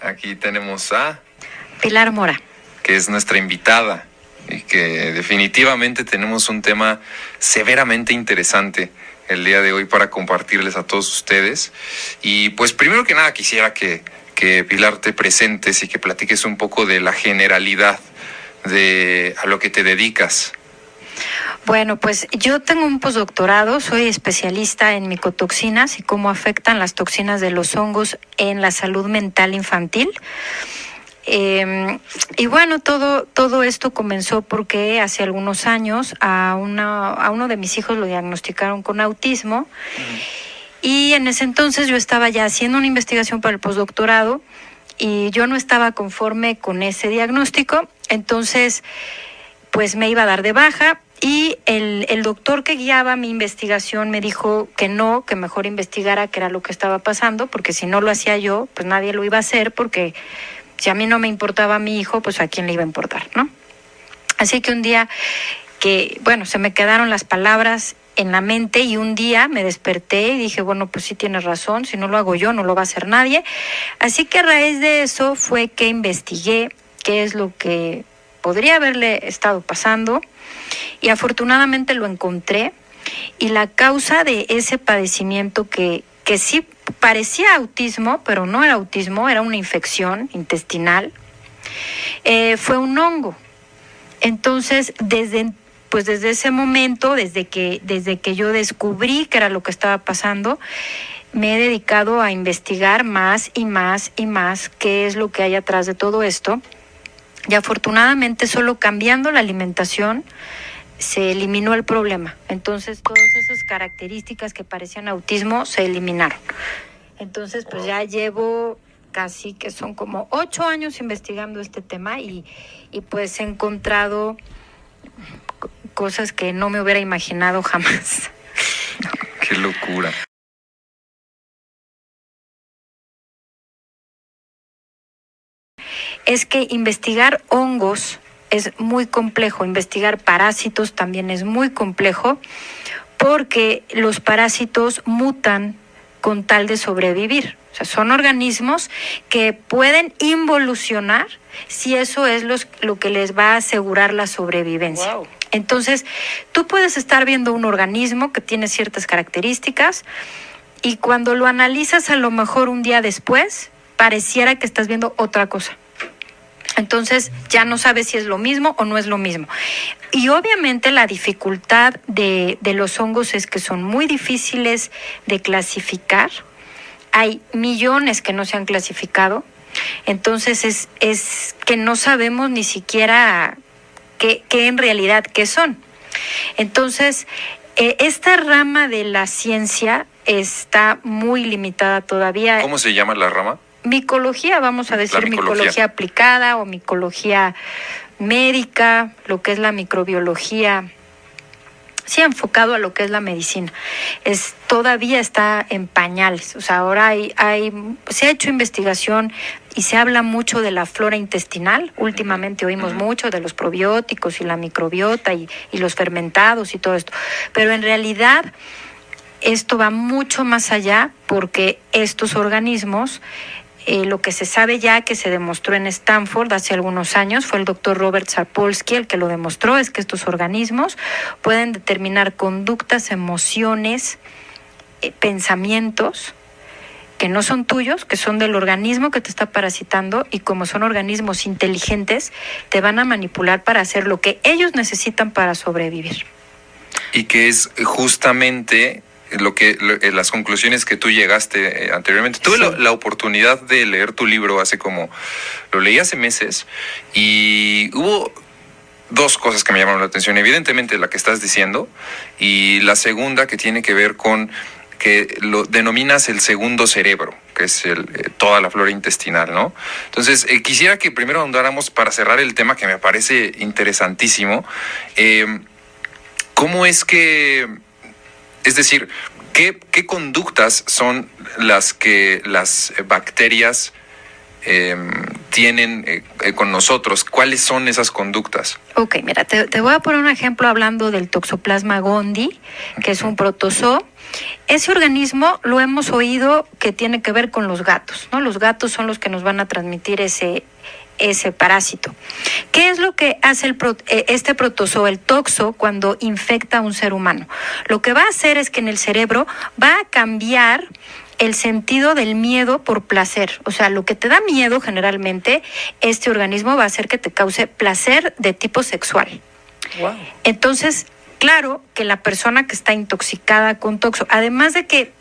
Aquí tenemos a Pilar Mora, que es nuestra invitada y que definitivamente tenemos un tema severamente interesante el día de hoy para compartirles a todos ustedes. Y pues primero que nada quisiera que Pilar te presentes y que platiques un poco de la generalidad de a lo que te dedicas. Bueno, pues yo tengo un postdoctorado, soy especialista en micotoxinas y cómo afectan las toxinas de los hongos en la salud mental infantil. Y bueno, todo esto comenzó porque hace algunos años a uno de mis hijos lo diagnosticaron con autismo. Y en ese entonces yo estaba ya haciendo una investigación para el postdoctorado y yo no estaba conforme con ese diagnóstico, entonces pues me iba a dar de baja. Y el doctor que guiaba mi investigación me dijo que no, que mejor investigara qué era lo que estaba pasando, porque si no lo hacía yo, pues nadie lo iba a hacer, porque si a mí no me importaba a mi hijo, pues a quién le iba a importar, ¿no? Así que un día se me quedaron las palabras en la mente y un día me desperté y dije, bueno, pues sí tienes razón, si no lo hago yo, no lo va a hacer nadie. Así que a raíz de eso fue que investigué qué es lo que podría haberle estado pasando y afortunadamente lo encontré, y la causa de ese padecimiento que sí parecía autismo, pero no era autismo, era una infección intestinal, fue un hongo. Entonces, desde ese momento, desde que yo descubrí qué era lo que estaba pasando, me he dedicado a investigar más y más y más qué es lo que hay atrás de todo esto. Y afortunadamente, solo cambiando la alimentación se eliminó el problema. Entonces, todas esas características que parecían autismo se eliminaron. Entonces, pues ya llevo casi que son como 8 años investigando este tema y pues he encontrado cosas que no me hubiera imaginado jamás. ¡Qué locura! Es que investigar hongos es muy complejo, investigar parásitos también es muy complejo, porque los parásitos mutan con tal de sobrevivir. O sea, son organismos que pueden involucionar si eso es lo que les va a asegurar la sobrevivencia. Wow. Entonces, tú puedes estar viendo un organismo que tiene ciertas características y cuando lo analizas a lo mejor un día después, pareciera que estás viendo otra cosa. Entonces ya no sabes si es lo mismo o no es lo mismo. Y obviamente la dificultad de los hongos es que son muy difíciles de clasificar. Hay millones que no se han clasificado. Entonces es que no sabemos ni siquiera qué en realidad qué son. Entonces, esta rama de la ciencia está muy limitada todavía. ¿Cómo se llama la rama? Micología, vamos a decir micología aplicada o micología médica, lo que es la microbiología, sí enfocado a lo que es la medicina. Todavía está en pañales. O sea, ahora se ha hecho investigación y se habla mucho de la flora intestinal. Últimamente oímos mucho de los probióticos y la microbiota y los fermentados y todo esto. Pero en realidad esto va mucho más allá, porque estos organismos, lo que se sabe ya, que se demostró en Stanford hace algunos años, fue el doctor Robert Sapolsky el que lo demostró, es que estos organismos pueden determinar conductas, emociones, pensamientos que no son tuyos, que son del organismo que te está parasitando, y como son organismos inteligentes, te van a manipular para hacer lo que ellos necesitan para sobrevivir. Y que es justamente las conclusiones que tú llegaste anteriormente. Tuve la oportunidad de leer tu libro lo leí hace meses, y hubo 2 cosas que me llamaron la atención. Evidentemente la que estás diciendo, y la segunda que tiene que ver con que lo denominas el segundo cerebro, que es toda la flora intestinal, ¿no? Entonces, quisiera que primero ahondáramos, para cerrar el tema que me parece interesantísimo, ¿cómo es que... Es decir, ¿qué conductas son las que las bacterias tienen con nosotros. ¿Cuáles son esas conductas? Ok, mira, te voy a poner un ejemplo hablando del Toxoplasma gondii, que es un protozoo. Ese organismo lo hemos oído que tiene que ver con los gatos, ¿no? Los gatos son los que nos van a transmitir ese parásito. ¿Qué es lo que hace este protozoo, el toxo, cuando infecta a un ser humano? Lo que va a hacer es que en el cerebro va a cambiar el sentido del miedo por placer. O sea, lo que te da miedo generalmente, este organismo va a hacer que te cause placer de tipo sexual. Wow. Entonces, claro que la persona que está intoxicada con toxo, además de que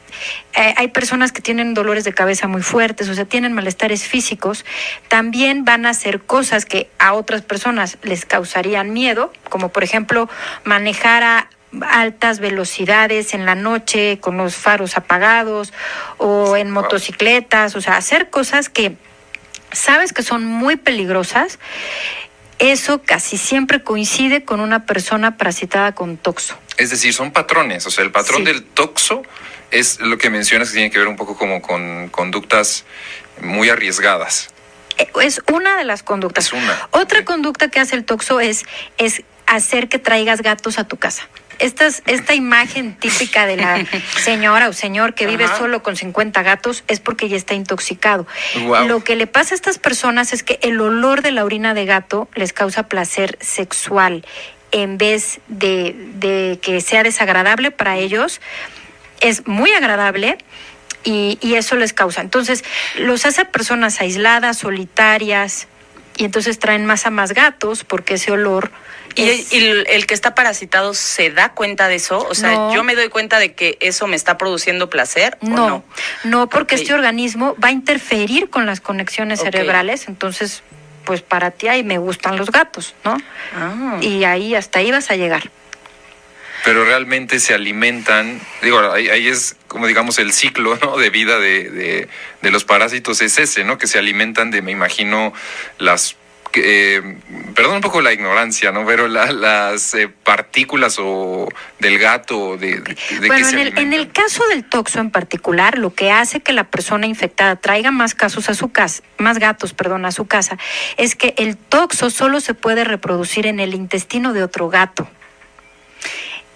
hay personas que tienen dolores de cabeza muy fuertes, o sea, tienen malestares físicos, también van a hacer cosas que a otras personas les causarían miedo, como por ejemplo manejar a altas velocidades en la noche con los faros apagados o en motocicletas, o sea, hacer cosas que sabes que son muy peligrosas. Eso casi siempre coincide con una persona parasitada con toxo. Es decir, son patrones, o sea, el patrón del toxo es lo que mencionas, que tiene que ver un poco como con conductas muy arriesgadas. Es una de las conductas. Otra conducta que hace el toxo es hacer que traigas gatos a tu casa. Esta imagen típica de la señora o señor que vive solo con 50 gatos es porque ya está intoxicado. Wow. Lo que le pasa a estas personas es que el olor de la orina de gato les causa placer sexual. En vez de que sea desagradable para ellos, es muy agradable y eso les causa. Entonces, los hace personas aisladas, solitarias, y entonces traen más a más gatos porque ese olor... ¿Y el que está parasitado se da cuenta de eso? O sea, no. ¿Yo me doy cuenta de que eso me está produciendo placer o no? No, porque este organismo va a interferir con las conexiones cerebrales, entonces, pues para ti ahí me gustan los gatos, ¿no? Y hasta ahí vas a llegar. Pero realmente se alimentan, digo, ahí es como digamos el ciclo, ¿no?, de vida de los parásitos es ese, ¿no?, que se alimentan de, me imagino, perdón un poco la ignorancia, ¿no?, pero las partículas o del gato, de bueno, que se en el caso del toxo en particular, lo que hace que la persona infectada traiga más gatos a su casa, es que el toxo solo se puede reproducir en el intestino de otro gato.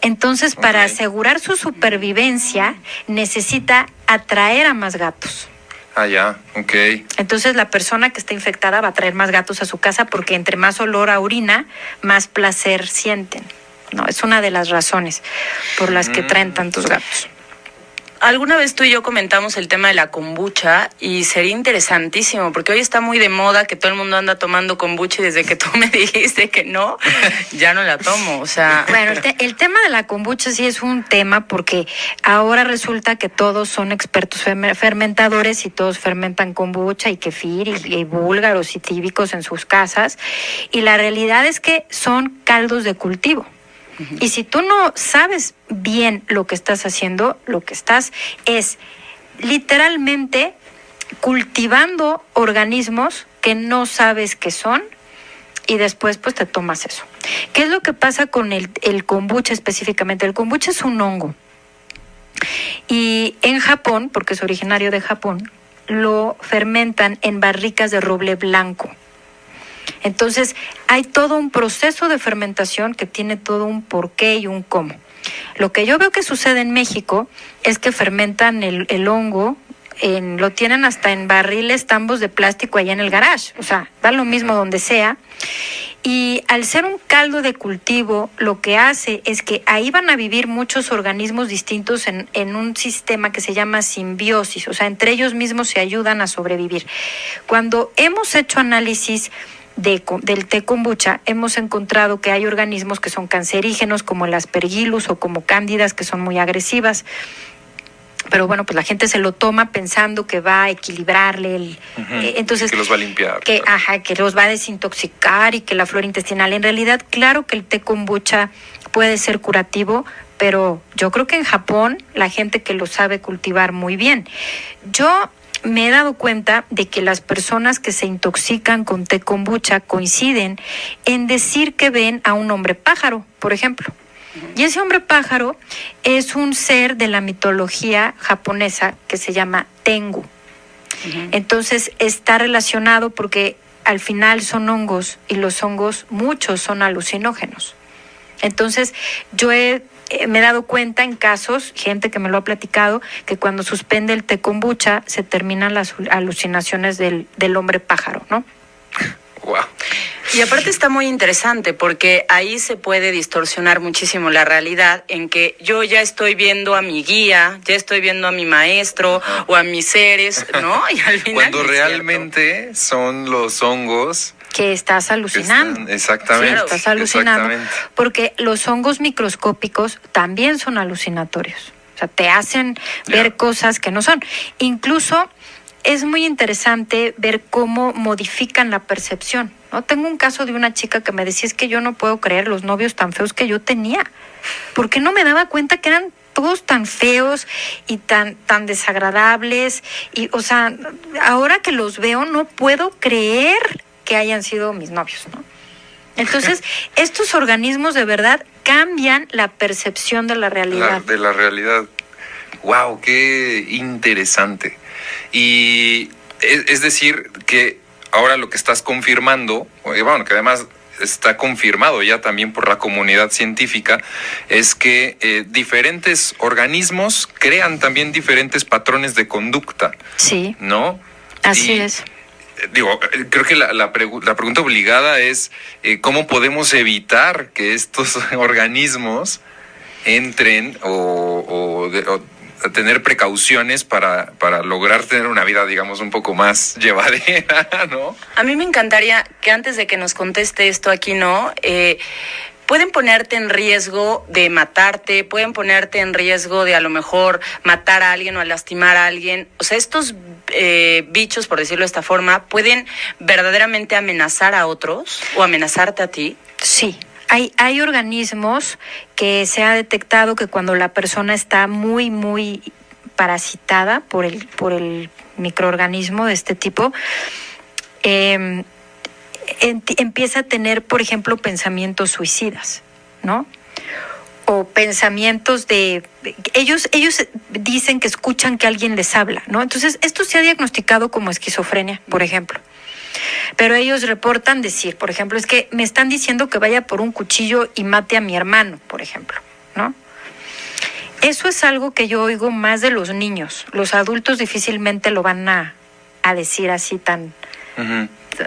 Entonces, para asegurar su supervivencia, necesita atraer a más gatos. Ya, ok. Entonces, la persona que está infectada va a traer más gatos a su casa porque entre más olor a orina, más placer sienten. No, es una de las razones por las que traen tantos gatos. Alguna vez tú y yo comentamos el tema de la kombucha y sería interesantísimo porque hoy está muy de moda que todo el mundo anda tomando kombucha y desde que tú me dijiste que no, ya no la tomo, o sea... Bueno, el tema de la kombucha sí es un tema porque ahora resulta que todos son expertos fermentadores y todos fermentan kombucha y kefir y búlgaros y tíbicos en sus casas y la realidad es que son caldos de cultivo. Y si tú no sabes bien lo que estás haciendo, lo que estás es literalmente cultivando organismos que no sabes qué son y después pues te tomas eso. ¿Qué es lo que pasa con el kombucha específicamente? El kombucha es un hongo y en Japón, porque es originario de Japón, lo fermentan en barricas de roble blanco. Entonces, hay todo un proceso de fermentación que tiene todo un porqué y un cómo. Lo que yo veo que sucede en México es que fermentan el hongo, lo tienen hasta en barriles, tambos de plástico allá en el garage. O sea, da lo mismo donde sea. Y al ser un caldo de cultivo, lo que hace es que ahí van a vivir muchos organismos distintos en un sistema que se llama simbiosis. O sea, entre ellos mismos se ayudan a sobrevivir. Cuando hemos hecho análisis del té kombucha, hemos encontrado que hay organismos que son cancerígenos como el Aspergillus o como cándidas que son muy agresivas. Pero bueno, pues la gente se lo toma pensando que va a equilibrarle entonces que los va a limpiar. Que los va a desintoxicar y que la flora intestinal. En realidad, claro que el té kombucha puede ser curativo, pero yo creo que en Japón la gente que lo sabe cultivar muy bien. Yo me he dado cuenta de que las personas que se intoxican con té kombucha coinciden en decir que ven a un hombre pájaro, por ejemplo. Y ese hombre pájaro es un ser de la mitología japonesa que se llama Tengu. Entonces está relacionado porque al final son hongos y los hongos, muchos son alucinógenos. Entonces, me he dado cuenta en casos, gente que me lo ha platicado, que cuando suspende el té kombucha se terminan las alucinaciones del hombre pájaro, ¿no? Wow. Y aparte está muy interesante porque ahí se puede distorsionar muchísimo la realidad en que yo ya estoy viendo a mi guía, ya estoy viendo a mi maestro o a mis seres, ¿no? Y al final cuando realmente son los hongos que estás alucinando. Exactamente. Sí, estás alucinando. Exactamente. Porque los hongos microscópicos también son alucinatorios. O sea, te hacen ver cosas que no son. Incluso es muy interesante ver cómo modifican la percepción, ¿no? Tengo un caso de una chica que me decía, es que yo no puedo creer los novios tan feos que yo tenía. ¿Por qué no me daba cuenta que eran todos tan feos y tan desagradables? Y, o sea, ahora que los veo no puedo creer que hayan sido mis novios, ¿no? Entonces, estos organismos de verdad cambian la percepción de la realidad. De la realidad. ¡Wow! ¡Qué interesante! Y es decir, que ahora lo que estás confirmando, bueno, que además está confirmado ya también por la comunidad científica, es que diferentes organismos crean también diferentes patrones de conducta. Sí. ¿No? Así es. Digo, creo que la pregunta obligada es ¿cómo podemos evitar que estos organismos entren o tener precauciones para lograr tener una vida, digamos, un poco más llevadera, ¿no? A mí me encantaría que antes de que nos conteste esto aquí, ¿no? Pueden ponerte en riesgo de matarte, pueden ponerte en riesgo de a lo mejor matar a alguien o lastimar a alguien. O sea, estos bichos, por decirlo de esta forma, ¿pueden verdaderamente amenazar a otros o amenazarte a ti? Sí. Hay organismos que se ha detectado que cuando la persona está muy, muy parasitada por el microorganismo de este tipo, empieza a tener, por ejemplo, pensamientos suicidas, ¿no? O pensamientos ellos dicen que escuchan que alguien les habla, ¿no? Entonces, esto se ha diagnosticado como esquizofrenia, por ejemplo. Pero ellos reportan decir, por ejemplo, es que me están diciendo que vaya por un cuchillo y mate a mi hermano, por ejemplo, ¿no? Eso es algo que yo oigo más de los niños. Los adultos difícilmente lo van a decir así tan,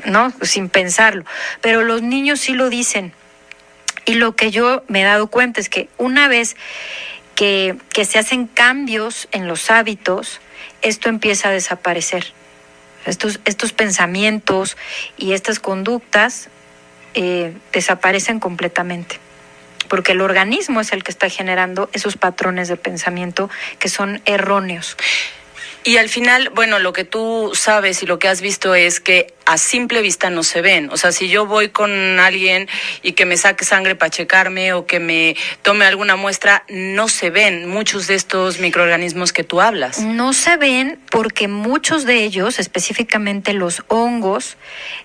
¿no? Sin pensarlo. Pero los niños sí lo dicen. Y lo que yo me he dado cuenta es que una vez que se hacen cambios en los hábitos, esto empieza a desaparecer. Estos pensamientos y estas conductas desaparecen completamente, porque el organismo es el que está generando esos patrones de pensamiento que son erróneos. Y al final, bueno, lo que tú sabes y lo que has visto es que a simple vista no se ven. O sea, si yo voy con alguien y que me saque sangre para checarme o que me tome alguna muestra, no se ven muchos de estos microorganismos que tú hablas. No se ven porque muchos de ellos, específicamente los hongos,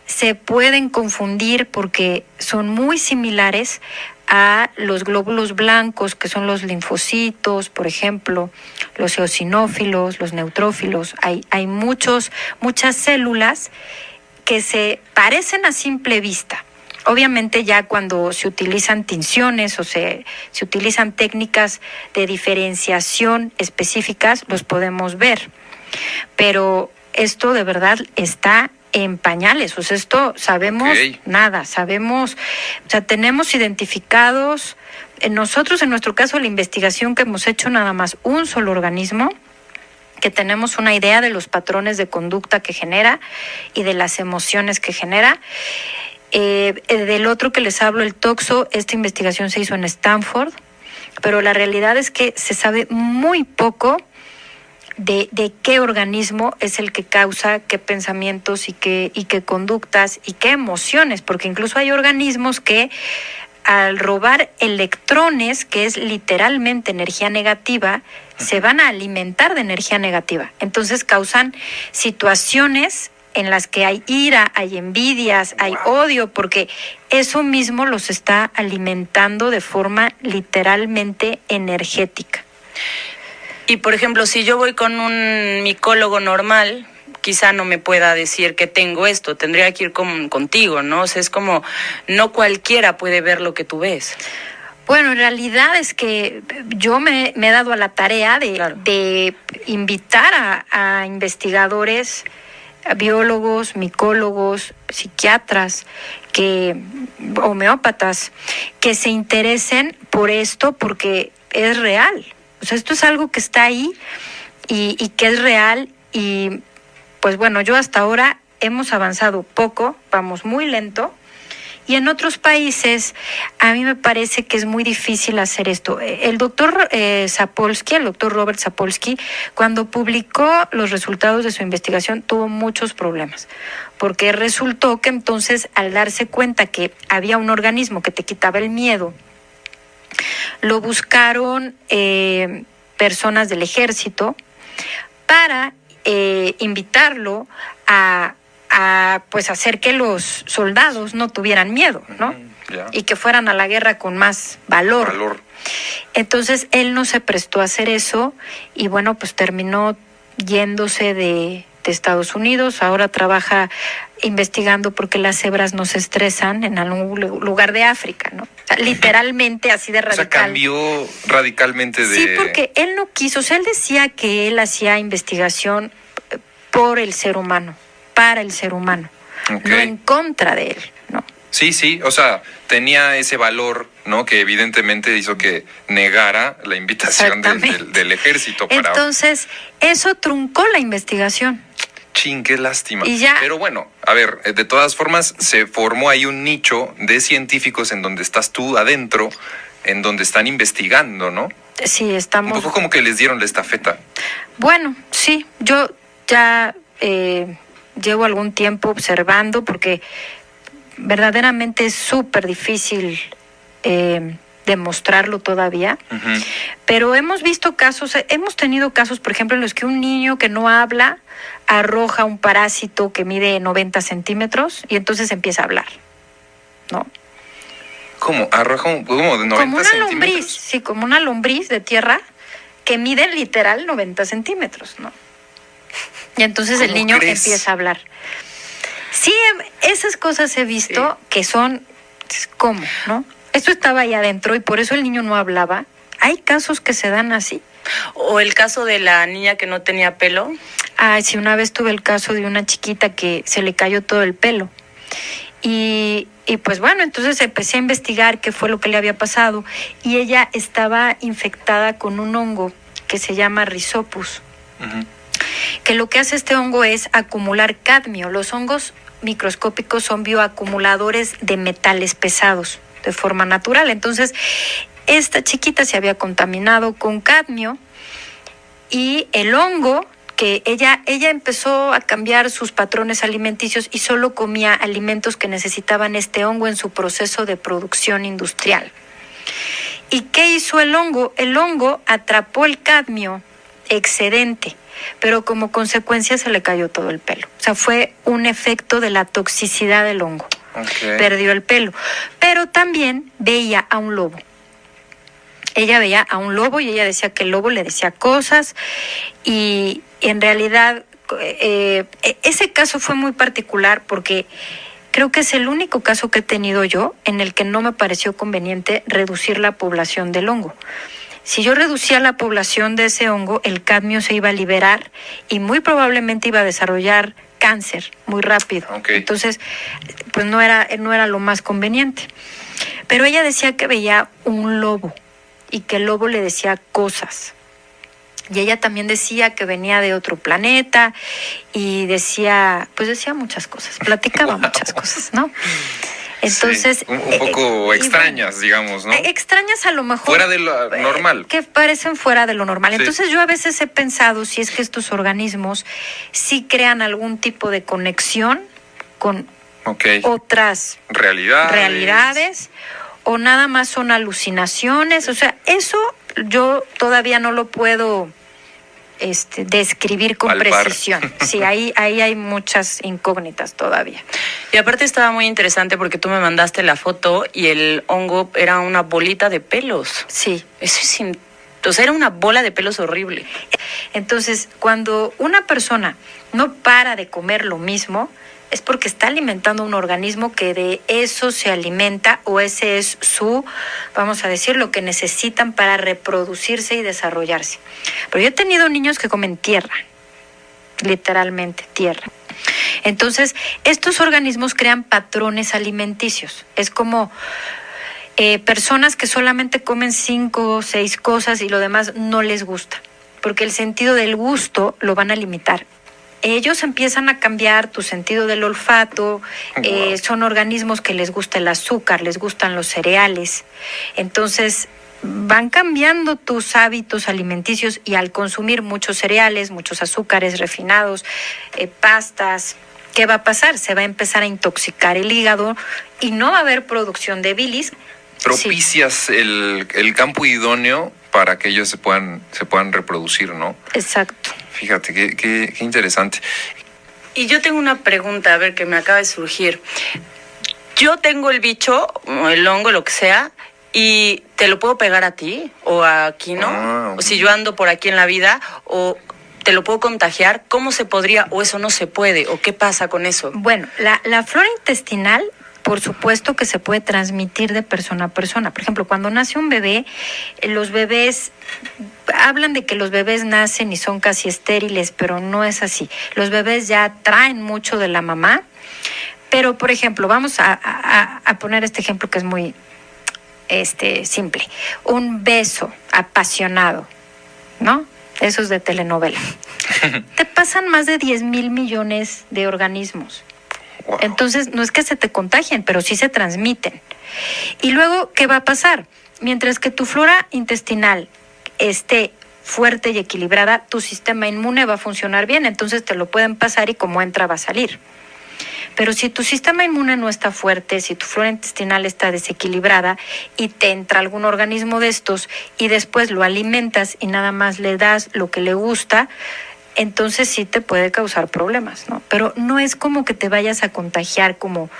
se pueden confundir porque son muy similares a los glóbulos blancos, que son los linfocitos, por ejemplo, los eosinófilos, los neutrófilos. Hay muchas células que se parecen a simple vista. Obviamente ya cuando se utilizan tinciones o se utilizan técnicas de diferenciación específicas, los podemos ver. Pero esto de verdad está en pañales, o sea, esto sabemos nada, sabemos, o sea, tenemos identificados, nosotros en nuestro caso la investigación que hemos hecho nada más un solo organismo, que tenemos una idea de los patrones de conducta que genera y de las emociones que genera. Del otro que les hablo, el toxo, esta investigación se hizo en Stanford, pero la realidad es que se sabe muy poco de qué organismo es el que causa qué pensamientos y qué conductas y qué emociones, porque incluso hay organismos que al robar electrones, que es literalmente energía negativa, se van a alimentar de energía negativa. Entonces causan situaciones en las que hay ira, hay envidias, hay odio, porque eso mismo los está alimentando de forma literalmente energética. Y por ejemplo, si yo voy con un micólogo normal, quizá no me pueda decir que tengo esto, tendría que ir contigo, ¿no? O sea, es como, no cualquiera puede ver lo que tú ves. Bueno, en realidad es que yo me he dado a la tarea de invitar a investigadores, a biólogos, micólogos, psiquiatras, homeópatas, que se interesen por esto porque es real. O sea, esto es algo que está ahí y que es real y pues bueno, yo hasta ahora hemos avanzado poco, vamos muy lento. Y en otros países, a mí me parece que es muy difícil hacer esto. El doctor Sapolsky, el doctor Robert Sapolsky, cuando publicó los resultados de su investigación, tuvo muchos problemas. Porque resultó que entonces, al darse cuenta que había un organismo que te quitaba el miedo, lo buscaron personas del ejército para invitarlo a pues hacer que los soldados no tuvieran miedo, ¿no? Yeah. Y que fueran a la guerra con más valor. Entonces él no se prestó a hacer eso y bueno, pues terminó yéndose de Estados Unidos. Ahora trabaja investigando por qué las cebras no se estresan en algún lugar de África, ¿no? O sea, literalmente así de radical. O sea, cambió radicalmente de... Sí, porque él no quiso. O sea, él decía que él hacía investigación por el ser humano, para el ser humano, no en contra de él, ¿no? Sí, o sea, tenía ese valor, ¿no? Que evidentemente hizo que negara la invitación del ejército. Entonces, eso truncó la investigación. Chin, qué lástima. Y ya. Pero bueno, a ver, de todas formas, se formó ahí un nicho de científicos en donde estás tú adentro, en donde están investigando, ¿no? Sí, estamos... Un poco como que les dieron la estafeta. Bueno, sí, yo ya... llevo algún tiempo observando porque verdaderamente es súper difícil demostrarlo todavía, pero hemos visto casos, hemos tenido casos, por ejemplo, en los que un niño que no habla arroja un parásito que mide 90 centímetros y entonces empieza a hablar, ¿no? ¿Cómo? ¿Arroja de 90 como una centímetros? lombriz, sí, como una lombriz de tierra que mide literal 90 centímetros, ¿no? Y entonces el niño empieza a hablar. Sí, esas cosas he visto que son, ¿cómo? ¿No? Esto estaba ahí adentro y por eso el niño no hablaba. Hay casos que se dan así. O el caso de la niña que no tenía pelo. Ay, sí, una vez tuve el caso de una chiquita que se le cayó todo el pelo. Y pues bueno, entonces empecé a investigar qué fue lo que le había pasado. Y ella estaba infectada con un hongo que se llama Rhizopus. Que lo que hace este hongo es acumular cadmio. Los hongos microscópicos son bioacumuladores de metales pesados de forma natural. Entonces, esta chiquita se había contaminado con cadmio y el hongo, que ella empezó a cambiar sus patrones alimenticios y solo comía alimentos que necesitaban este hongo en su proceso de producción industrial. ¿Y qué hizo el hongo? El hongo atrapó el cadmio excedente, pero como consecuencia se le cayó todo el pelo. O sea, fue un efecto de la toxicidad del hongo. Perdió el pelo. Pero también veía a un lobo. Ella veía a un lobo y ella decía que el lobo le decía cosas y en realidad ese caso fue muy particular porque creo que es el único caso que he tenido yo en el que no me pareció conveniente reducir la población del hongo. Si yo reducía la población de ese hongo, el cadmio se iba a liberar y muy probablemente iba a desarrollar cáncer muy rápido. Entonces, pues no era lo más conveniente. Pero ella decía que veía un lobo y que el lobo le decía cosas. Y ella también decía que venía de otro planeta y decía muchas cosas, platicaba muchas cosas, ¿no? Entonces, sí, un poco extrañas, digamos, ¿no? Extrañas a lo mejor. Fuera de lo normal. Que parecen fuera de lo normal. Sí. Entonces yo a veces he pensado si es que estos organismos sí crean algún tipo de conexión con otras realidades o nada más son alucinaciones. O sea, eso yo todavía no lo puedo describir con precisión. Sí, ahí hay muchas incógnitas todavía. Y aparte estaba muy interesante porque tú me mandaste la foto y el hongo era una bolita de pelos. Sí. Eso es o sea, era una bola de pelos horrible. Entonces, cuando una persona no para de comer lo mismo, es porque está alimentando un organismo que de eso se alimenta, o ese es su, vamos a decir, lo que necesitan para reproducirse y desarrollarse. Pero yo he tenido niños que comen tierra, literalmente tierra. Entonces, estos organismos crean patrones alimenticios. Es como personas que solamente comen 5 o 6 cosas y lo demás no les gusta, porque el sentido del gusto lo van a limitar. Ellos empiezan a cambiar tu sentido del olfato, son organismos que les gusta el azúcar, les gustan los cereales. Entonces, van cambiando tus hábitos alimenticios, y al consumir muchos cereales, muchos azúcares refinados, pastas, ¿qué va a pasar? Se va a empezar a intoxicar el hígado y no va a haber producción de bilis. Propicias sí. el campo idóneo para que ellos se puedan reproducir, ¿no? Exacto. Fíjate, qué interesante. Y yo tengo una pregunta, a ver, que me acaba de surgir. Yo tengo el bicho, el hongo, lo que sea, y ¿te lo puedo pegar a ti? ¿O aquí no? O si yo ando por aquí en la vida, o ¿te lo puedo contagiar? ¿Cómo se podría, o eso no se puede? ¿O qué pasa con eso? Bueno, la flora intestinal, por supuesto que se puede transmitir de persona a persona. Por ejemplo, cuando nace un bebé, los bebés, hablan de que los bebés nacen y son casi estériles, pero no es así. Los bebés ya traen mucho de la mamá, pero, por ejemplo, vamos a poner este ejemplo que es muy simple. Un beso apasionado, ¿no? Esos de telenovela. Te pasan más de 10,000 millones de organismos. Wow. Entonces, no es que se te contagien, pero sí se transmiten. Y luego, ¿qué va a pasar? Mientras que tu flora intestinal esté fuerte y equilibrada, tu sistema inmune va a funcionar bien, entonces te lo pueden pasar y como entra va a salir. Pero si tu sistema inmune no está fuerte, si tu flora intestinal está desequilibrada y te entra algún organismo de estos y después lo alimentas y nada más le das lo que le gusta, entonces sí te puede causar problemas, ¿no? Pero no es como que te vayas a contagiar como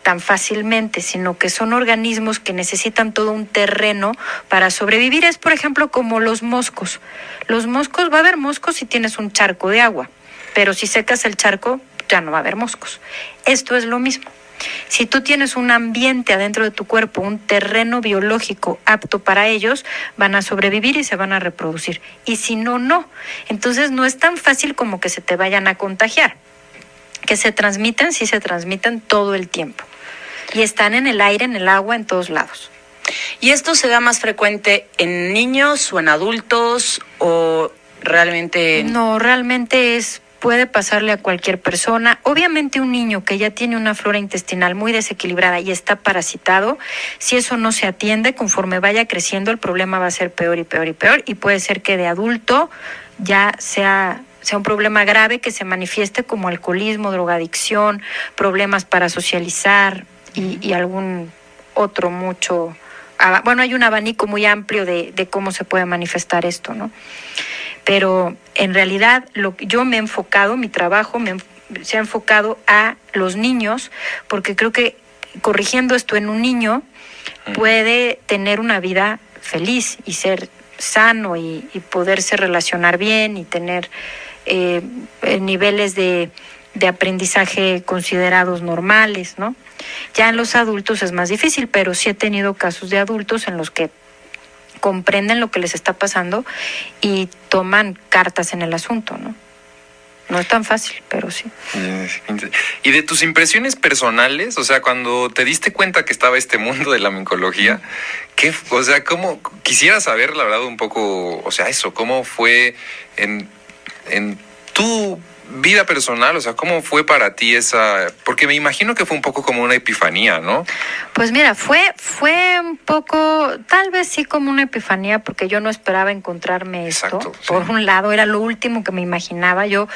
tan fácilmente, sino que son organismos que necesitan todo un terreno para sobrevivir. Es, por ejemplo, como los moscos. Los moscos, va a haber moscos si tienes un charco de agua, pero si secas el charco, ya no va a haber moscos. Esto es lo mismo. Si tú tienes un ambiente adentro de tu cuerpo, un terreno biológico apto para ellos, van a sobrevivir y se van a reproducir. Y si no, no. Entonces no es tan fácil como que se te vayan a contagiar. Que se transmiten, sí se transmiten todo el tiempo. Y están en el aire, en el agua, en todos lados. ¿Y esto se da más frecuente en niños o en adultos o realmente...? No, realmente puede pasarle a cualquier persona. Obviamente un niño que ya tiene una flora intestinal muy desequilibrada y está parasitado, si eso no se atiende, conforme vaya creciendo, el problema va a ser peor y peor y peor, y puede ser que de adulto ya sea un problema grave que se manifieste como alcoholismo, drogadicción, problemas para socializar y algún otro mucho... Bueno, hay un abanico muy amplio de cómo se puede manifestar esto, ¿no? Pero en realidad yo me he enfocado, mi trabajo se ha enfocado a los niños, porque creo que corrigiendo esto en un niño puede tener una vida feliz y ser sano y poderse relacionar bien y tener niveles de aprendizaje considerados normales, ¿no? Ya en los adultos es más difícil, pero sí he tenido casos de adultos en los que comprenden lo que les está pasando y toman cartas en el asunto, ¿no? No es tan fácil, pero sí. Y de tus impresiones personales, o sea, cuando te diste cuenta que estaba este mundo de la micología, ¿cómo quisiera saber, la verdad, un poco, o sea, eso, cómo fue en tu vida personal, o sea, ¿cómo fue para ti esa? Porque me imagino que fue un poco como una epifanía, ¿no? Pues mira, fue un poco, tal vez sí como una epifanía, porque yo no esperaba encontrarme esto. Exacto, sí. Por un lado, era lo último que me imaginaba. Yo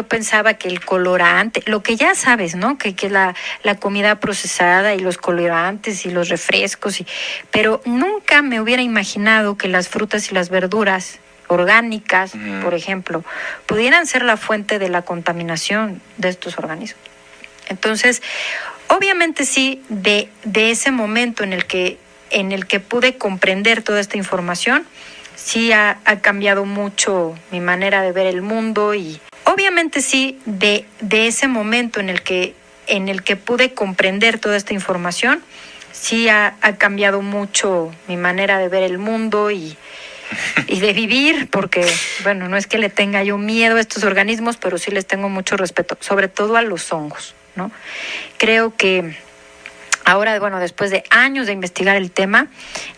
pensaba que el colorante, lo que ya sabes, ¿no? Que la comida procesada y los colorantes y los refrescos, pero nunca me hubiera imaginado que las frutas y las verduras orgánicas, por ejemplo, pudieran ser la fuente de la contaminación de estos organismos. Entonces, obviamente sí, de ese momento en el que pude comprender toda esta información, sí ha cambiado mucho mi manera de ver el mundo y obviamente sí, de ese momento en el que pude comprender toda esta información, sí ha cambiado mucho mi manera de ver el mundo y de vivir, porque, bueno, no es que le tenga yo miedo a estos organismos, pero sí les tengo mucho respeto, sobre todo a los hongos, ¿no? Creo que ahora, bueno, después de años de investigar el tema,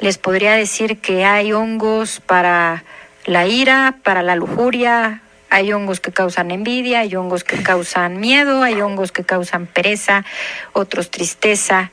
les podría decir que hay hongos para la ira, para la lujuria, hay hongos que causan envidia, hay hongos que causan miedo, hay hongos que causan pereza, otros tristeza.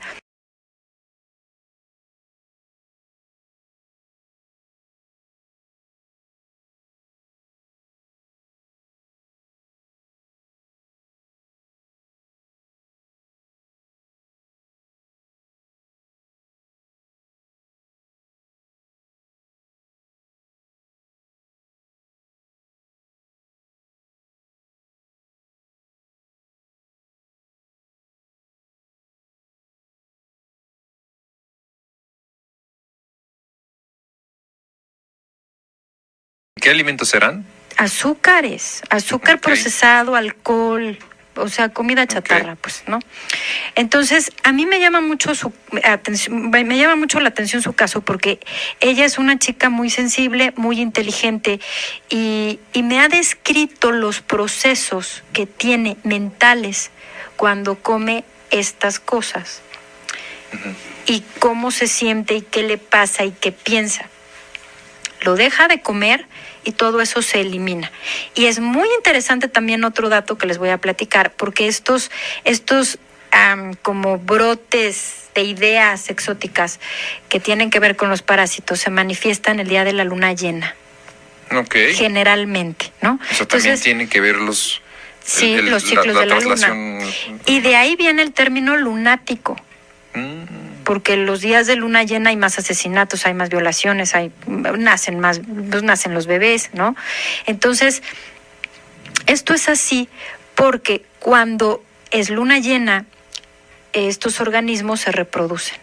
¿Qué alimentos serán? Azúcares, azúcar Ok. procesado, alcohol, o sea, comida chatarra, Ok. pues, ¿no? Entonces, a mí me llama mucho la atención su caso porque ella es una chica muy sensible, muy inteligente y me ha descrito los procesos que tiene mentales cuando come estas cosas y cómo se siente y qué le pasa y qué piensa. Lo deja de comer y todo eso se elimina. Y es muy interesante también otro dato que les voy a platicar, porque estos como brotes de ideas exóticas que tienen que ver con los parásitos se manifiestan el día de la luna llena, Ok. generalmente, ¿no? Eso también tiene que ver los ciclos de la luna. traslación. Y de ahí viene el término lunático. Porque los días de luna llena hay más asesinatos, hay más violaciones, nacen los bebés, ¿no? Entonces, esto es así porque cuando es luna llena, estos organismos se reproducen.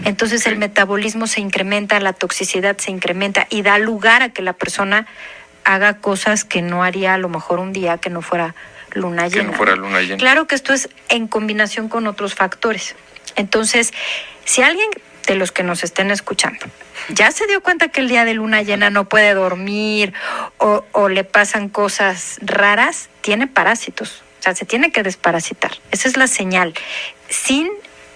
Entonces el metabolismo se incrementa, la toxicidad se incrementa y da lugar a que la persona haga cosas que no haría a lo mejor un día que no fuera luna llena. Que no fuera luna llena. Claro que esto es en combinación con otros factores. Entonces, si alguien de los que nos estén escuchando ya se dio cuenta que el día de luna llena no puede dormir o le pasan cosas raras, tiene parásitos. O sea, se tiene que desparasitar. Esa es la señal. Sin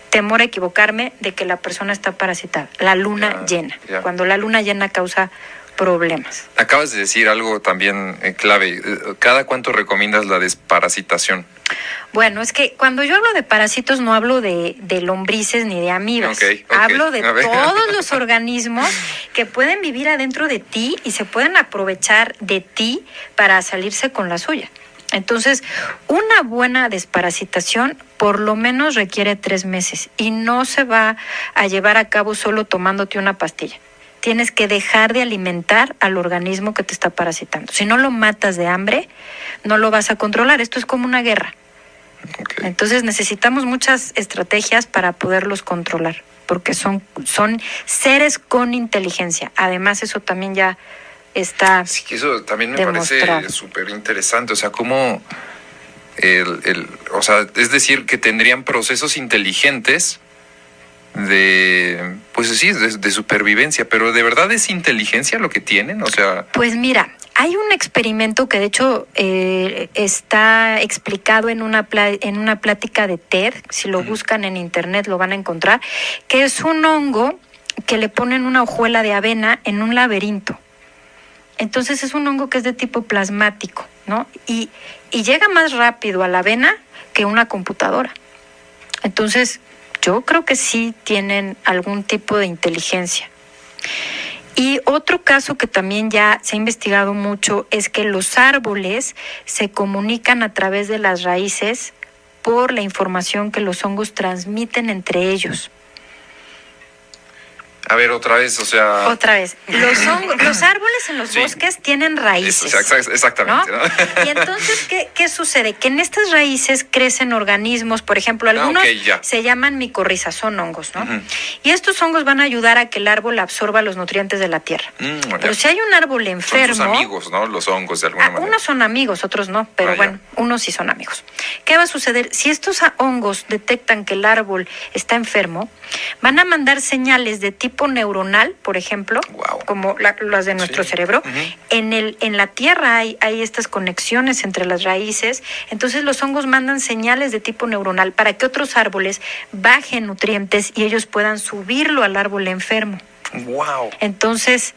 temor a equivocarme de que la persona está parasitada. La luna llena. Ya. Cuando la luna llena causa problemas. Acabas de decir algo también clave. ¿Cada cuánto recomiendas la desparasitación? Bueno, es que cuando yo hablo de parásitos no hablo de lombrices ni de amibas. Ok. Hablo de A ver. todos los organismos que pueden vivir adentro de ti y se pueden aprovechar de ti para salirse con la suya. Entonces, una buena desparasitación por lo menos requiere 3 meses y no se va a llevar a cabo solo tomándote una pastilla. Tienes que dejar de alimentar al organismo que te está parasitando. Si no lo matas de hambre, no lo vas a controlar. Esto es como una guerra. Okay. Entonces necesitamos muchas estrategias para poderlos controlar, porque son seres con inteligencia. Además, eso también ya está Sí, eso también me demostrado. parece súper interesante. O sea, cómo o sea, es decir, que tendrían procesos inteligentes pues sí, de supervivencia, pero ¿de verdad es inteligencia lo que tienen? O sea, Pues mira, hay un experimento que de hecho está explicado en una plática de TED, si lo buscan en internet lo van a encontrar, que es un hongo que le ponen una hojuela de avena en un laberinto. Entonces es un hongo que es de tipo plasmático, ¿no? Y llega más rápido a la avena que una computadora. Entonces, yo creo que sí tienen algún tipo de inteligencia. Y otro caso que también ya se ha investigado mucho es que los árboles se comunican a través de las raíces por la información que los hongos transmiten entre ellos. A ver, otra vez, o sea... Otra vez. Los árboles en los bosques tienen raíces. Exactamente. ¿no? Y entonces, ¿qué sucede? Que en estas raíces crecen organismos, por ejemplo, algunos se llaman micorrizas, son hongos, ¿no? Uh-huh. Y estos hongos van a ayudar a que el árbol absorba los nutrientes de la tierra. Pero si hay un árbol enfermo... Son sus amigos, ¿no? Los hongos, de alguna manera. Unos son amigos, otros no, pero unos sí son amigos. ¿Qué va a suceder? Si estos hongos detectan que el árbol está enfermo, van a mandar señales de tipo neuronal, por ejemplo, como las de nuestro cerebro. Uh-huh. En la tierra hay estas conexiones entre las raíces, entonces los hongos mandan señales de tipo neuronal para que otros árboles bajen nutrientes y ellos puedan subirlo al árbol enfermo. Wow. Entonces,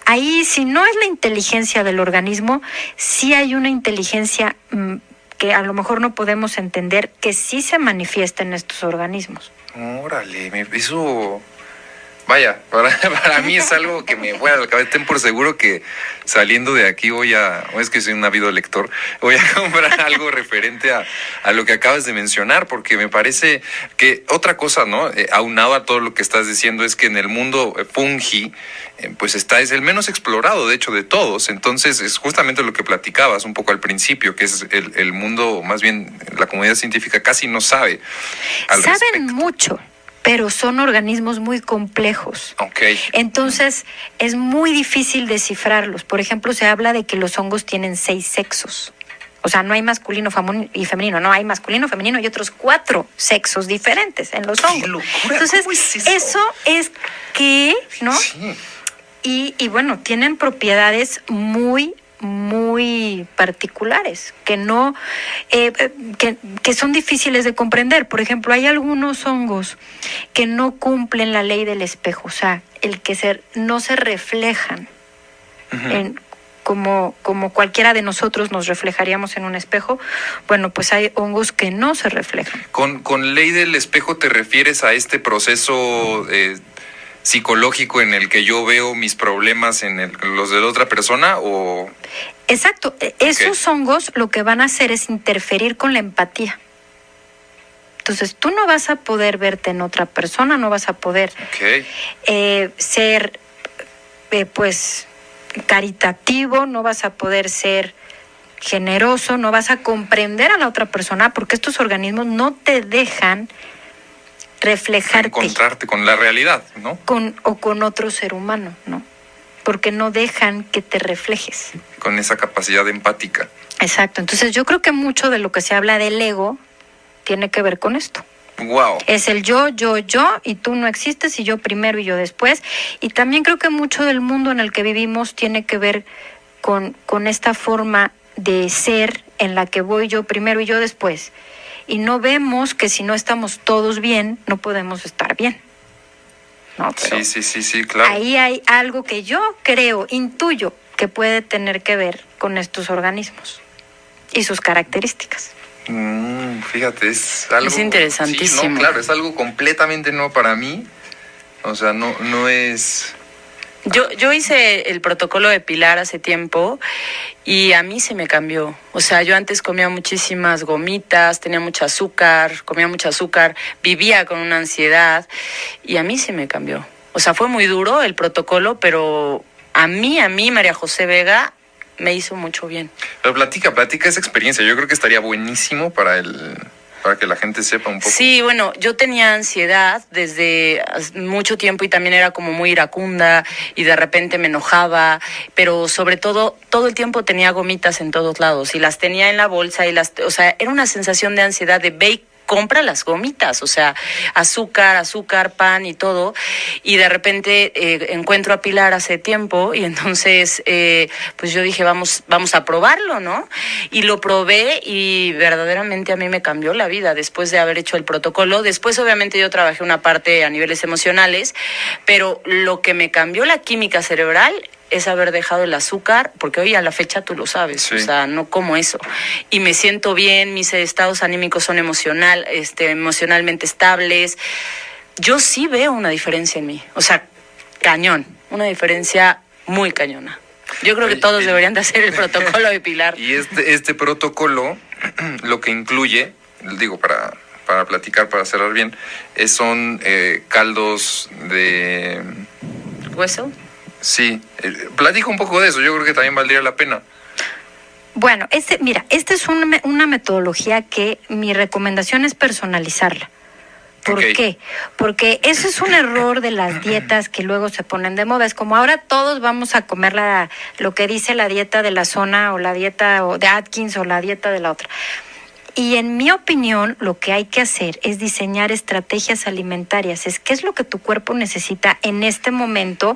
ahí si no es la inteligencia del organismo, sí hay una inteligencia que a lo mejor no podemos entender, que sí se manifiesta en estos organismos. Órale, eso... Vaya, para mí es algo que me vuela la cabeza. Ten por seguro que saliendo de aquí es que soy un ávido lector, voy a comprar algo referente a lo que acabas de mencionar, porque me parece que otra cosa, ¿no? Aunado a todo lo que estás diciendo, es que en el mundo fungi, pues es el menos explorado, de hecho, de todos. Entonces, es justamente lo que platicabas un poco al principio, que es el mundo, más bien, la comunidad científica casi no sabe al respecto. Saben mucho, pero son organismos muy complejos. Okay. Entonces, es muy difícil descifrarlos. Por ejemplo, se habla de que los hongos tienen 6 sexos. O sea, no hay masculino y femenino, no, hay masculino, femenino y otros 4 sexos diferentes en los hongos. ¡Qué locura! Entonces, ¿cómo es eso es que, ¿no? Sí. Y bueno, tienen propiedades muy particulares que no que son difíciles de comprender. Por ejemplo, hay algunos hongos que no cumplen la ley del espejo, o sea, no se reflejan. Uh-huh. Como cualquiera de nosotros nos reflejaríamos en un espejo. Bueno, pues hay hongos que no se reflejan. Con ley del espejo te refieres a este proceso psicológico en el que yo veo mis problemas en los de la otra persona, o... Exacto. Esos hongos lo que van a hacer es interferir con la empatía. Entonces, tú no vas a poder verte en otra persona, no vas a poder ser, pues, caritativo, no vas a poder ser generoso, no vas a comprender a la otra persona, porque estos organismos no te dejan reflejarte, encontrarte con la realidad, ¿no? Con otro ser humano, ¿no? Porque no dejan que te reflejes. Con esa capacidad empática. Exacto. Entonces yo creo que mucho de lo que se habla del ego tiene que ver con esto. Wow. Es el yo, y tú no existes, y yo primero y yo después. Y también creo que mucho del mundo en el que vivimos tiene que ver con esta forma de ser en la que voy yo primero y yo después. Y no vemos que si no estamos todos bien, no podemos estar bien. No, pero sí, claro. Ahí hay algo que yo intuyo, que puede tener que ver con estos organismos y sus características. Fíjate, es algo... Es interesantísimo. Sí, no, claro, es algo completamente nuevo para mí. O sea, no es... Yo hice el protocolo de Pilar hace tiempo y a mí se me cambió. O sea, yo antes comía muchísimas gomitas, tenía comía mucho azúcar, vivía con una ansiedad y a mí se me cambió. O sea, fue muy duro el protocolo, pero a mí, María José Vega, me hizo mucho bien. Pero platica esa experiencia. Yo creo que estaría buenísimo para que la gente sepa un poco. Sí, bueno, yo tenía ansiedad desde mucho tiempo y también era como muy iracunda y de repente me enojaba, pero sobre todo el tiempo tenía gomitas en todos lados y las tenía en la bolsa o sea, era una sensación de ansiedad de ve y compra las gomitas, o sea, azúcar, pan y todo, y de repente encuentro a Pilar hace tiempo y entonces pues yo dije vamos a probarlo, ¿no? Y lo probé y verdaderamente a mí me cambió la vida después de haber hecho el protocolo. Después obviamente yo trabajé una parte a niveles emocionales, pero lo que me cambió la química cerebral es haber dejado el azúcar, porque hoy a la fecha tú lo sabes, sí. O sea, no como eso. Y me siento bien, mis estados anímicos son emocionalmente estables. Yo sí veo una diferencia en mí, o sea, cañón, una diferencia muy cañona. Yo creo que todos deberían de hacer el protocolo de Pilar. Y este protocolo lo que incluye, digo, para platicar, para cerrar bien, son caldos de hueso? Sí, platica un poco de eso, yo creo que también valdría la pena. Bueno, mira, esta es una metodología que mi recomendación es personalizarla. ¿Por qué? Porque ese es un error de las dietas que luego se ponen de moda. Es como ahora todos vamos a comer lo que dice la dieta de la zona o la dieta de Atkins o la dieta de la otra. Y en mi opinión, lo que hay que hacer es diseñar estrategias alimentarias. ¿Qué es lo que tu cuerpo necesita en este momento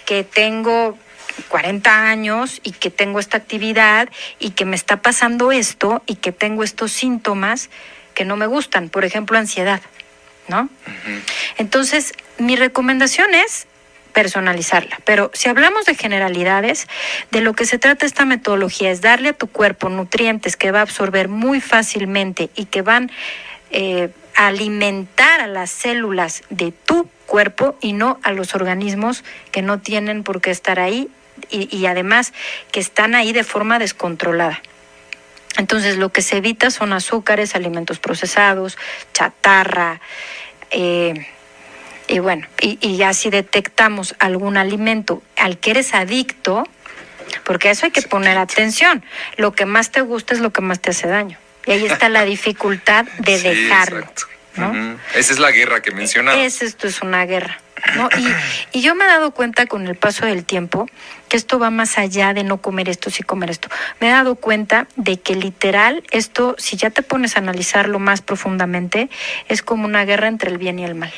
que tengo 40 años y que tengo esta actividad y que me está pasando esto y que tengo estos síntomas que no me gustan? Por ejemplo, ansiedad, ¿no? Uh-huh. Entonces, mi recomendación es personalizarla. Pero si hablamos de generalidades, de lo que se trata esta metodología es darle a tu cuerpo nutrientes que va a absorber muy fácilmente y que van a alimentar a las células de tu cuerpo y no a los organismos que no tienen por qué estar ahí y además que están ahí de forma descontrolada. Entonces lo que se evita son azúcares, alimentos procesados, chatarra, y bueno, y ya si detectamos algún alimento al que eres adicto, porque a eso hay que poner atención, lo que más te gusta es lo que más te hace daño. Y ahí está la dificultad de dejarlo. Exacto. ¿No? Uh-huh. Esa es la guerra que mencionabas. Esto es una guerra, ¿no? Y yo me he dado cuenta con el paso del tiempo que esto va más allá de no comer esto, sí comer esto. Me he dado cuenta de que literal esto, si ya te pones a analizarlo más profundamente, es como una guerra entre el bien y el mal.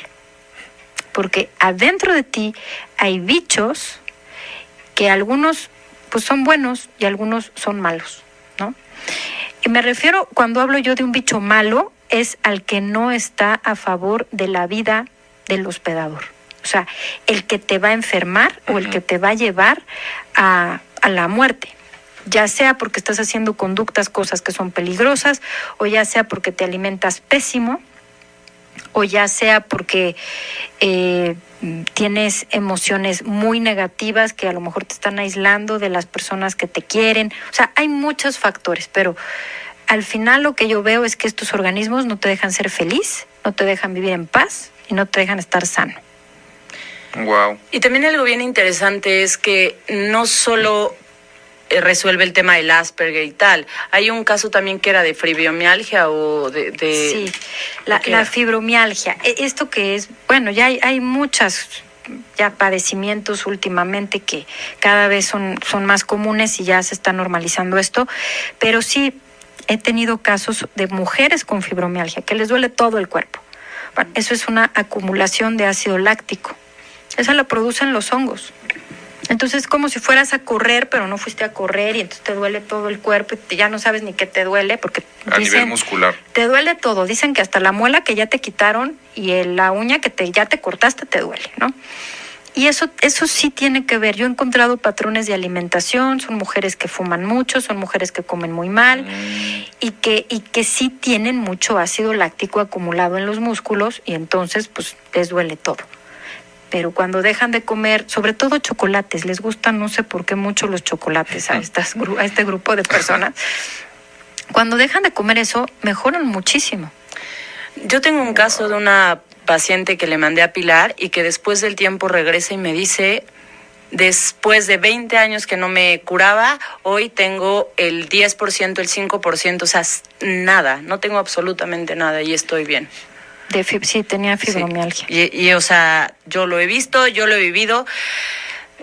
Porque adentro de ti hay bichos que algunos pues son buenos y algunos son malos, ¿no? Y me refiero, cuando hablo yo de un bicho malo, es al que no está a favor de la vida del hospedador. O sea, el que te va a enfermar o el que te va a llevar a la muerte. Ya sea porque estás haciendo conductas, cosas que son peligrosas, o ya sea porque te alimentas pésimo, o ya sea porque tienes emociones muy negativas que a lo mejor te están aislando de las personas que te quieren. O sea, hay muchos factores, pero al final lo que yo veo es que estos organismos no te dejan ser feliz, no te dejan vivir en paz y no te dejan estar sano. Wow. Y también algo bien interesante es que no solo resuelve el tema del Asperger y tal. Hay un caso también que era de fibromialgia o de sí, la fibromialgia. Esto que es, bueno, ya hay muchas padecimientos últimamente que cada vez son más comunes y ya se está normalizando esto, pero sí he tenido casos de mujeres con fibromialgia que les duele todo el cuerpo. Bueno, eso es una acumulación de ácido láctico. Esa la producen los hongos. Entonces es como si fueras a correr, pero no fuiste a correr y entonces te duele todo el cuerpo y ya no sabes ni qué te duele porque a nivel muscular. Te duele todo. Dicen que hasta la muela que ya te quitaron y la uña que ya te cortaste te duele, ¿no? Y eso sí tiene que ver. Yo he encontrado patrones de alimentación, son mujeres que fuman mucho, son mujeres que comen muy mal y que sí tienen mucho ácido láctico acumulado en los músculos y entonces pues les duele todo. Pero cuando dejan de comer, sobre todo chocolates, les gustan no sé por qué mucho los chocolates a este grupo de personas. Cuando dejan de comer eso, mejoran muchísimo. Yo tengo un caso de una paciente que le mandé a Pilar y que después del tiempo regresa y me dice, después de 20 años que no me curaba, hoy tengo el 10%, el 5%, o sea, nada, no tengo absolutamente nada y estoy bien. Sí, tenía fibromialgia. Sí. Y o sea, yo lo he visto, yo lo he vivido.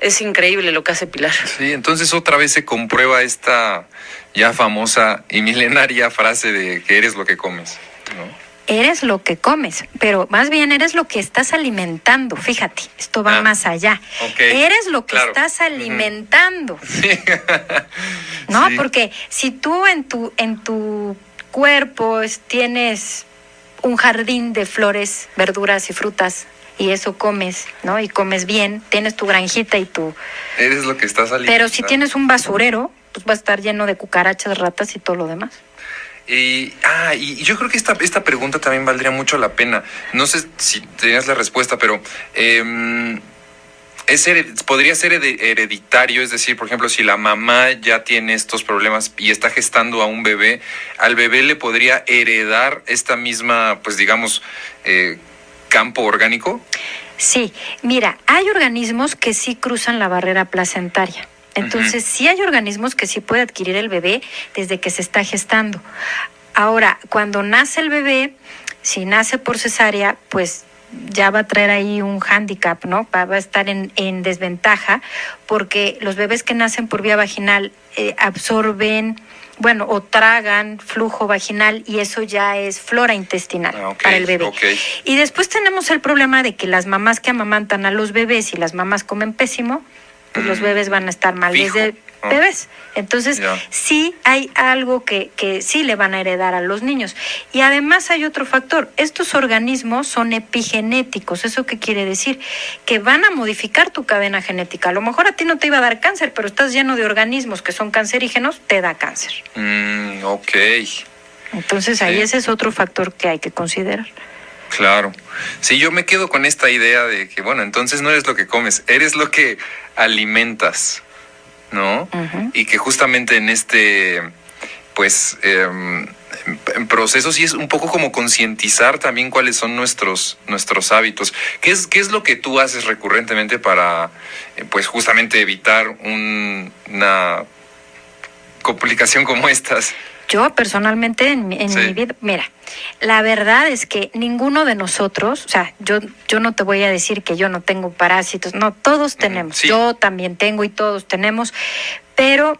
Es increíble lo que hace Pilar. Sí, entonces otra vez se comprueba esta ya famosa y milenaria frase de que eres lo que comes, ¿no? Eres lo que comes, pero más bien eres lo que estás alimentando. Fíjate, esto va más allá. Okay. Eres lo que estás alimentando. Sí. ¿No? Sí. Porque si tú en tu cuerpo tienes un jardín de flores, verduras y frutas, y eso comes, ¿no? Y comes bien, tienes tu granjita y tu... Eres lo que estás alimentando. Pero si tienes un basurero, pues va a estar lleno de cucarachas, ratas y todo lo demás. Y yo creo que esta pregunta también valdría mucho la pena. No sé si tenías la respuesta, pero podría ser hereditario, es decir, por ejemplo, si la mamá ya tiene estos problemas y está gestando a un bebé, al bebé le podría heredar esta misma, pues digamos, campo orgánico? Sí, mira, hay organismos que sí cruzan la barrera placentaria. Entonces, sí hay organismos que sí puede adquirir el bebé desde que se está gestando. Ahora, cuando nace el bebé, si nace por cesárea, pues ya va a traer ahí un hándicap, ¿no? Va a estar en desventaja, porque los bebés que nacen por vía vaginal absorben, bueno, o tragan flujo vaginal, y eso ya es flora intestinal para el bebé. Y después tenemos el problema de que las mamás que amamantan a los bebés y las mamás comen pésimo, pues los bebés van a estar mal desde bebés. Entonces, sí hay algo que sí le van a heredar a los niños. Y además hay otro factor. Estos organismos son epigenéticos. ¿Eso qué quiere decir? Que van a modificar tu cadena genética. A lo mejor a ti no te iba a dar cáncer, pero estás lleno de organismos que son cancerígenos, te da cáncer. Entonces, ahí ese es otro factor que hay que considerar. Claro. Sí, yo me quedo con esta idea de que, bueno, entonces no eres lo que comes, eres lo que alimentas, ¿no? Y que justamente en este, pues, en proceso sí es un poco como concientizar también cuáles son nuestros hábitos. ¿Qué es lo que tú haces recurrentemente para, pues, justamente evitar una complicación como estas? Yo personalmente en mi vida, mira, la verdad es que ninguno de nosotros, o sea, yo no te voy a decir que yo no tengo parásitos, no, todos tenemos, yo también tengo y todos tenemos, pero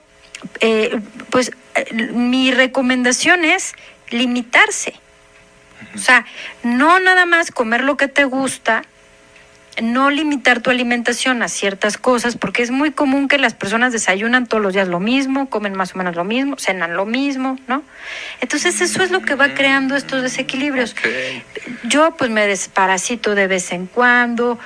pues mi recomendación es limitarse, o sea, no nada más comer lo que te gusta, no limitar tu alimentación a ciertas cosas, porque es muy común que las personas desayunan todos los días lo mismo, comen más o menos lo mismo, cenan lo mismo, ¿no? Entonces eso es lo que va creando estos desequilibrios. Yo pues me desparasito de vez en cuando,